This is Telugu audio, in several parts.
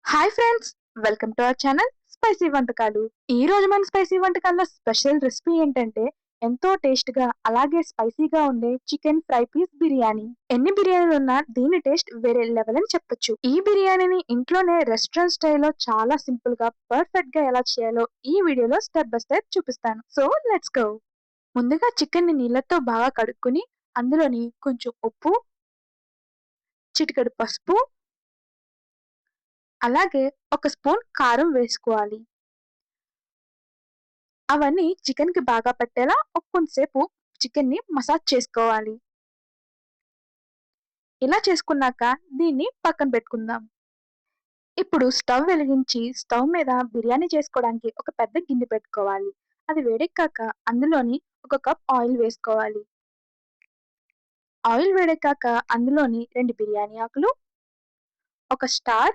Hi friends! Welcome to our channel spicy వంటకాలు. ఈ రోజు మన స్పైసీ వంటకాల్లో స్పెషల్ రెసిపీ ఏంటంటే ఎంతో టేస్ట్‌గా అలాగే స్పైసీగా ఉండే చికెన్ ఫ్రై పీస్ బిర్యానీ. ఎన్ని బిర్యానీలున్నా దీని టేస్ట్ వేరే లెవెల్ అని చెప్పొచ్చు. ఈ బిర్యానీని ఇంట్లోనే రెస్టారెంట్ స్టైల్‌లో చాలా సింపుల్‌గా, పర్ఫెక్ట్‌గా ఎలా చేయాలో ఈ వీడియోలో స్టెప్ బై స్టెప్ చూపిస్తాను. So let's go! ముందుగా చికెన్‌ని నీళ్లతో బాగా కడుక్కొని అందులోని కొంచెం ఉప్పు, చిటికెడు పసుపు, అలాగే ఒక స్పూన్ కారం వేసుకోవాలి. అవన్నీ చికెన్‌కి బాగా పట్టేలా కొంచెంసేపు చికెన్‌ని మసాజ్ చేసుకోవాలి. ఇలా చేసుకున్నాక దీన్ని పక్కన పెట్టుకుందాం. ఇప్పుడు స్టవ్ వెలిగించి స్టవ్ మీద బిర్యానీ చేసుకోవడానికి ఒక పెద్ద గిన్నె పెట్టుకోవాలి. అది వేడెక్కాక అందులోని ఒక కప్ ఆయిల్ వేసుకోవాలి. ఆయిల్ వేడెక్కాక అందులోని 2 బిర్యానీ ఆకులు, ఒక స్టార్,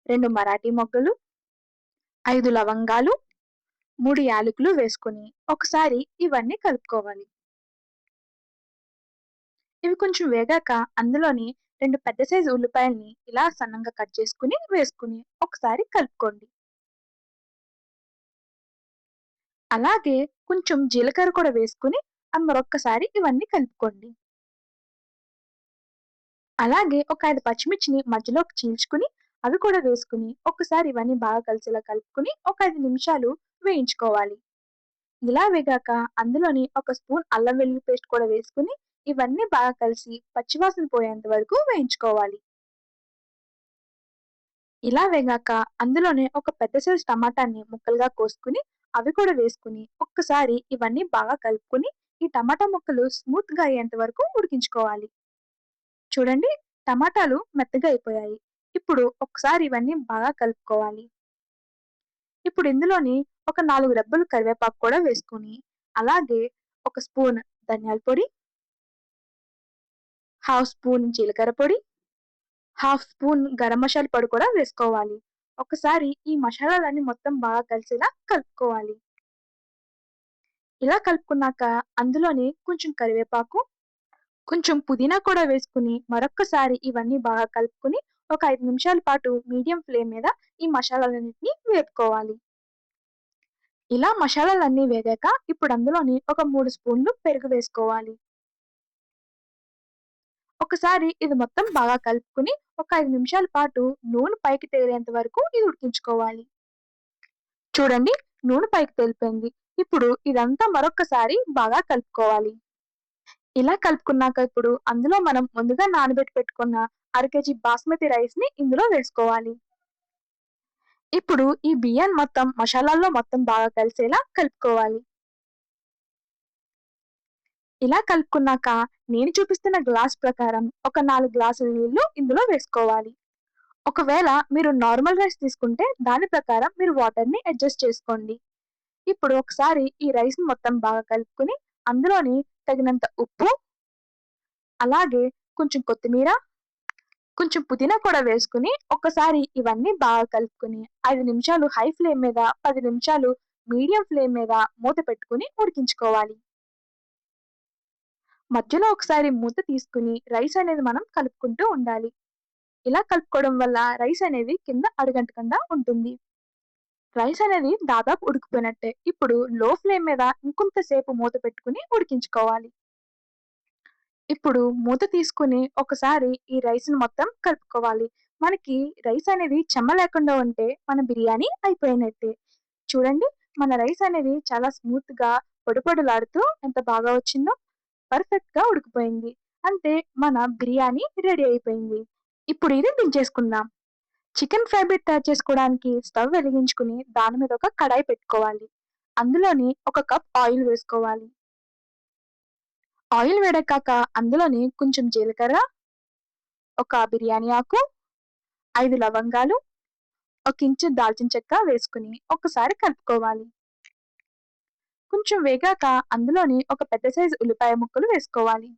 2 మరాఠీ మొగ్గలు, 5 లవంగాలు, 3 యాలకులు వేసుకొని ఒకసారి ఇవన్నీ కలుపుకోవాలి. ఇవి కొంచెం వేగాక అందులోని 2 పెద్ద సైజు ఉల్లిపాయల్ని ఇలా సన్నంగా కట్ చేసుకొని వేసుకొని ఒకసారి కలుపుకోండి. అలాగే కొంచెం జీలకర్ర కూడా వేసుకొని మరొక్కసారి ఇవన్నీ కలుపుకోండి. అలాగే ఒక 5 పచ్చిమిర్చిని మధ్యలోకి చీల్చుకొని అవి కూడా వేసుకొని ఒక్కసారి ఇవన్నీ బాగా కలిసేలా కలుపుకొని ఒక 5 నిమిషాలు వేయించుకోవాలి. ఇలా వేగాక అందులోని ఒక స్పూన్ అల్లం వెల్లుల్లి పేస్ట్ కూడా వేసుకొని ఇవన్నీ బాగా కలిసి పచ్చివాసన పోయేంత వరకు వేయించుకోవాలి. ఇలా వేగాక అందులోనే ఒక పెద్ద సైజు టమాటాని ముక్కలుగా కోసుకొని అవి కూడా వేసుకొని ఒక్కసారి ఇవన్నీ బాగా కలుపుకొని ఈ టమాటా ముక్కలు స్మూత్‌గా అయ్యేంత వరకు ఉడికించుకోవాలి. చూడండి, టమాటాలు మెత్తగా అయిపోయాయి. ఇప్పుడు ఒకసారి ఇవన్నీ బాగా కలుపుకోవాలి. ఇప్పుడు ఇందులోని ఒక 4 రెబ్బలు కరివేపాకు కూడా వేసుకొని అలాగే ఒక స్పూన్ ధనియాల పొడి, హాఫ్ స్పూన్ జీలకర్ర పొడి, హాఫ్ స్పూన్ గరం మసాలా పొడి కూడా వేసుకోవాలి. ఒకసారి ఈ మసాలాలన్నీ మొత్తం బాగా కలిసేలా కలుపుకోవాలి. ఇలా కలుపుకున్నాక అందులోని కొంచెం కరివేపాకు, కొంచెం పుదీనా కూడా వేసుకొని మరొక్కసారి ఇవన్నీ బాగా కలుపుకొని ఒక 5 నిమిషాల పాటు మీడియం ఫ్లేమ్ మీద ఈ మసాలాలన్నిటిని వేపుకోవాలి. ఇలా మసాలాలన్నీ వేగాక ఇప్పుడు అందులోని ఒక 3 స్పూన్లు పెరుగు వేసుకోవాలి. ఒకసారి ఇది మొత్తం బాగా కలుపుకొని ఒక 5 నిమిషాల పాటు నూనె పైకి తేలేంత వరకు ఇది ఉడికించుకోవాలి. చూడండి, నూనె పైకి తేలిపోయింది. ఇప్పుడు ఇదంతా మరొక్కసారి బాగా కలుపుకోవాలి. ఇలా కలుపుకున్నాక ఇప్పుడు అందులో మనం ముందుగా నానబెట్టి పెట్టుకున్న అర కేజీ బాస్మతి రైస్‌ని ఇందులో వేసుకోవాలి. ఇప్పుడు ఈ బియ్యాన్ని మొత్తం మసాలాల్లో మొత్తం బాగా కలిసేలా కలుపుకోవాలి. ఇలా కలుపుకున్నాక నేను చూపిస్తున్న గ్లాస్ ప్రకారం ఒక 4 గ్లాసుల నీళ్లు ఇందులో వేసుకోవాలి. ఒకవేళ మీరు నార్మల్ రైస్ తీసుకుంటే దాని ప్రకారం మీరు వాటర్‌ని అడ్జస్ట్ చేసుకోండి. ఇప్పుడు ఒకసారి ఈ రైస్‌ని మొత్తం బాగా కలుపుకొని అందులోని తగినంత ఉప్పు, అలాగే కొంచెం కొత్తిమీర, కొంచెం పుదీనా కూడా వేసుకొని ఒక్కసారి ఇవన్నీ బాగా కలుపుకొని 5 నిమిషాలు హై ఫ్లేమ్ మీద, 10 నిమిషాలు మీడియం ఫ్లేమ్ మీద మూత పెట్టుకొని ఉడికించుకోవాలి. మధ్యలో ఒకసారి మూత తీసుకొని రైస్ అనేది మనం కలుపుకుంటూ ఉండాలి. ఇలా కలుపుకోవడం వల్ల రైస్ అనేది కింద అడుగంటకుండా ఉంటుంది. రైస్ అనేది దాదాపు ఉడికిపోయినట్టే. ఇప్పుడు లో ఫ్లేమ్ మీద ఇంకొంత సేపు మూత పెట్టుకొని ఉడికించుకోవాలి. ఇప్పుడు మూత తీసుకొని ఒకసారి ఈ రైస్‌ని మొత్తం కలుపుకోవాలి. మనకి రైస్ అనేది చెమ్మ లేకుండా ఉంటే మన బిర్యానీ అయిపోయినట్టే. చూడండి, మన రైస్ అనేది చాలా స్మూత్‌గా పొడి పొడిలాడుతూ ఎంత బాగా వచ్చిందో. పర్ఫెక్ట్‌గా ఉడికిపోయింది. అంతే, మన బిర్యానీ రెడీ అయిపోయింది. ఇప్పుడు ఇది దించేసుకుందాం. చికెన్ ఫ్రై బిట్ తయారు చేసుకోవడానికి స్టవ్ వెలిగించుకొని దాని మీద ఒక కడాయి పెట్టుకోవాలి. అందులోని ఒక కప్ ఆయిల్ వేసుకోవాలి. ఆయిల్ వేడెక్కాక అందులోని కొంచెం జీలకర్ర, ఒక బిర్యానీ ఆకు, 5 లవంగాలు, ఒక ఇంచు దాల్చిన చెక్క వేసుకొని ఒక్కసారి కలుపుకోవాలి. కొంచెం వేగాక అందులోని ఒక పెద్ద సైజు ఉల్లిపాయ ముక్కలు వేసుకోవాలి.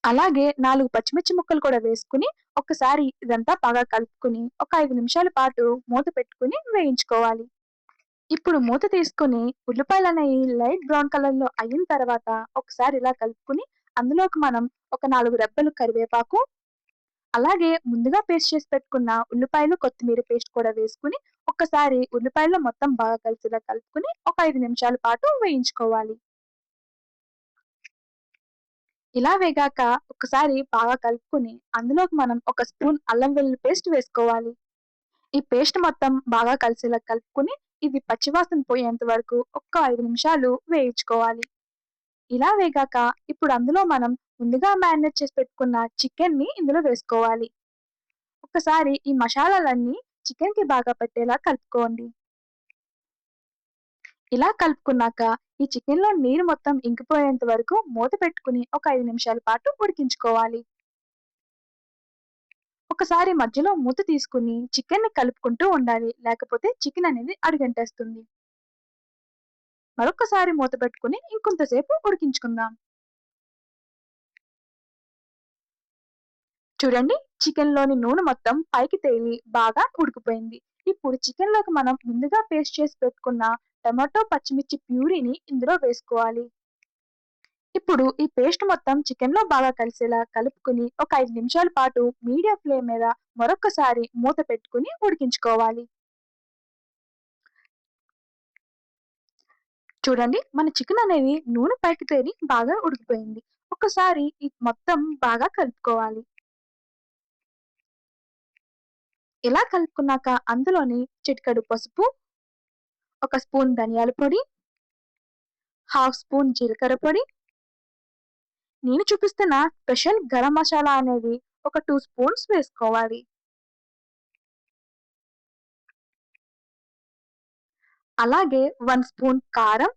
అలాగే 4 పచ్చిమిర్చి ముక్కలు కూడా వేసుకొని ఒక్కసారి ఇదంతా బాగా కలుపుకొని ఒక 5 నిమిషాల పాటు మూత పెట్టుకొని వేయించుకోవాలి. ఇప్పుడు మూత తీసుకొని ఉల్లిపాయలనేవి లైట్ బ్రౌన్ కలర్‌లో అయిన తర్వాత ఒకసారి ఇలా కలుపుకొని అందులోకి మనం ఒక 4 రెబ్బలు కరివేపాకు, అలాగే ముందుగా పేస్ట్ చేసి పెట్టుకున్న ఉల్లిపాయలు, కొత్తిమీర పేస్ట్ కూడా వేసుకొని, ఒక్కసారి ఉల్లిపాయలో మొత్తం బాగా కలిసేలా కలుపుకొని, ఒక 5 నిమిషాల పాటు వేయించుకోవాలి. ఇలా వేగాక ఒకసారి బాగా కలుపుకొని, అందులోకి మనం ఒక స్పూన్ అల్లం వెల్లుల్లి పేస్ట్ వేసుకోవాలి. ఈ పేస్ట్ మొత్తం బాగా కలిసేలా కలుపుకొని, ఇది పచ్చివాసన పోయేంత వరకు ఒక్క 5 నిమిషాలు వేయించుకోవాలి. ఇలా వేగాక ఇప్పుడు అందులో మనం ముందుగా మ్యారినేట్ చేసి పెట్టుకున్న చికెన్‌ని ఇందులో వేసుకోవాలి. ఒక్కసారి ఈ మసాలాలన్నీ చికెన్‌కి బాగా పట్టేలా కలుపుకోండి. ఇలా కలుపుకున్నాక ఈ చికెన్‌లో నీరు మొత్తం ఇంకిపోయేంత వరకు మూత పెట్టుకొని ఒక 5 నిమిషాల పాటు ఉడికించుకోవాలి. ఒకసారి మధ్యలో మూత తీసుకొని చికెన్‌ని కలుపుకుంటూ ఉండాలి. లేకపోతే చికెన్ అనేది అడుగంటేస్తుంది. మరొక్కసారి మూత పెట్టుకొని ఇంకొంతసేపు ఉడికించుకుందాం. చూడండి, చికెన్‌లోని నూనె మొత్తం పైకి తేలి బాగా ఉడికిపోయింది. ఇప్పుడు చికెన్‌లోకి మనం ముందుగా పేస్ట్ చేసి పెట్టుకున్న టమాటో, పచ్చిమిర్చి ప్యూరీని ఇందులో వేసుకోవాలి. ఇప్పుడు ఈ పేస్ట్ మొత్తం చికెన్‌లో బాగా కలిసేలా కలుపుకొని ఒక 5 నిమిషాల పాటు మీడియం ఫ్లేమ్ మీద మరొక్కసారి మూత పెట్టుకొని ఉడికించుకోవాలి. చూడండి, మన చికెన్ అనేది నూనె పైకి తేలి బాగా ఉడికిపోయింది. ఒకసారి ఇది మొత్తం బాగా కలుపుకోవాలి. ఇలా కలుపుకున్నాక అందులోని చిటికెడు పసుపు, ఒక స్పూన్ ధనియాల పొడి, హాఫ్ స్పూన్ జీలకర్ర పొడి, నేను చూపిస్తున్న స్పెషల్ గరం మసాలా అనేది ఒక 2 స్పూన్స్ వేసుకోవాలి. అలాగే 1 స్పూన్ కారం,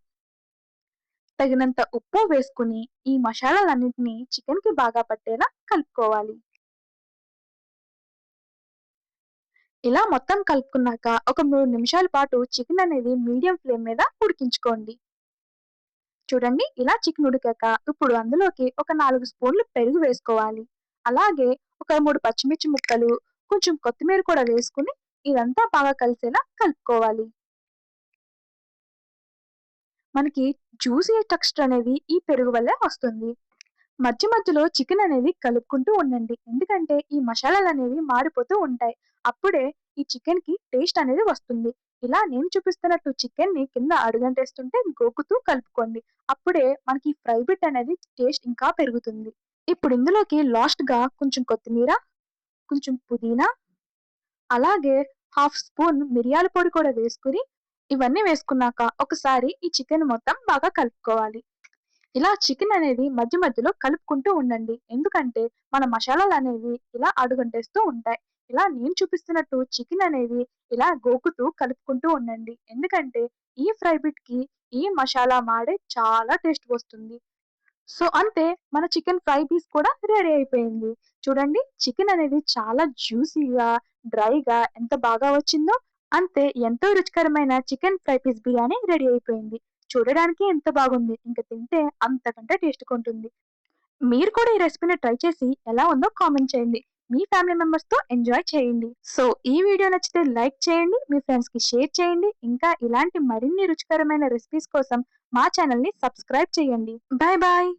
తగినంత ఉప్పు వేసుకొని ఈ మసాలాలన్నిటిని చికెన్‌కి బాగా పట్టేలా కలుపుకోవాలి. ఇలా మొత్తం కలుపుకున్నాక ఒక 3 నిమిషాల పాటు చికెన్ అనేది మీడియం ఫ్లేమ్ మీద ఉడికించుకోండి. చూడండి, ఇలా చికెన్ ఉడికాక ఇప్పుడు అందులోకి ఒక 4 స్పూన్లు పెరుగు వేసుకోవాలి. అలాగే ఒక 3 పచ్చిమిర్చి ముక్కలు, కొంచెం కొత్తిమీర కూడా వేసుకొని ఇదంతా బాగా కలిసేలా కలుపుకోవాలి. మనకి జ్యూసీ టెక్స్చర్ అనేది ఈ పెరుగు వల్లే వస్తుంది. మధ్య మధ్యలో చికెన్ అనేది కలుపుకుంటూ ఉండండి. ఎందుకంటే ఈ మసాలాలనేవి మారిపోతూ ఉంటాయి. అప్పుడే ఈ చికెన్‌కి టేస్ట్ అనేది వస్తుంది. ఇలా నేను చూపిస్తున్నట్టు చికెన్‌ని కింద అడుగంటేస్తుంటే గోకుతూ కలుపుకోండి. అప్పుడే మనకి ఫ్రై బిట్ అనేది టేస్ట్ ఇంకా పెరుగుతుంది. ఇప్పుడు ఇందులోకి లాస్ట్‌గా కొంచెం కొత్తిమీర, కొంచెం పుదీనా, అలాగే హాఫ్ స్పూన్ మిరియాల పొడి కూడా వేసుకొని, ఇవన్నీ వేసుకున్నాక ఒకసారి ఈ చికెన్ మొత్తం బాగా కలుపుకోవాలి. ఇలా చికెన్ అనేది మధ్య మధ్యలో కలుపుకుంటూ ఉండండి. ఎందుకంటే మన మసాలాలనేవి ఇలా అడుగంటేస్తూ ఉంటాయి. ఇలా నేను చూపిస్తున్నట్టు చికెన్ అనేది ఇలా గోకుతూ కలుపుకుంటూ ఉండండి. ఎందుకంటే ఈ ఫ్రై బిట్‌కి ఈ మసాలా మాడే చాలా టేస్ట్ వస్తుంది. సో, అంతే, మన చికెన్ ఫ్రై పీస్ కూడా రెడీ అయిపోయింది. చూడండి, చికెన్ అనేది చాలా జ్యూసీగా, డ్రైగా ఎంత బాగా వచ్చిందో, అంతే ఎంతో రుచికరమైన chicken fry piece biryani ready అయిపోయింది. చూడడానికి ఎంత బాగుంది. ఇంక తింటే అంతకంటే టేస్ట్‌గా ఉంటుంది. మీరు కూడా ఈ రెసిపీని ట్రై చేసి ఎలా ఉందో కామెంట్ చేయండి. మీ ఫ్యామిలీ మెంబర్స్‌తో ఎంజాయ్ చేయండి. సో, ఈ వీడియో నచ్చితే లైక్ చేయండి. మీ ఫ్రెండ్స్‌కి షేర్ చేయండి. ఇంకా ఇలాంటి మరిన్ని రుచికరమైన రెసిపీస్ కోసం మా ఛానెల్‌ని సబ్స్క్రైబ్ చేయండి. Bye bye.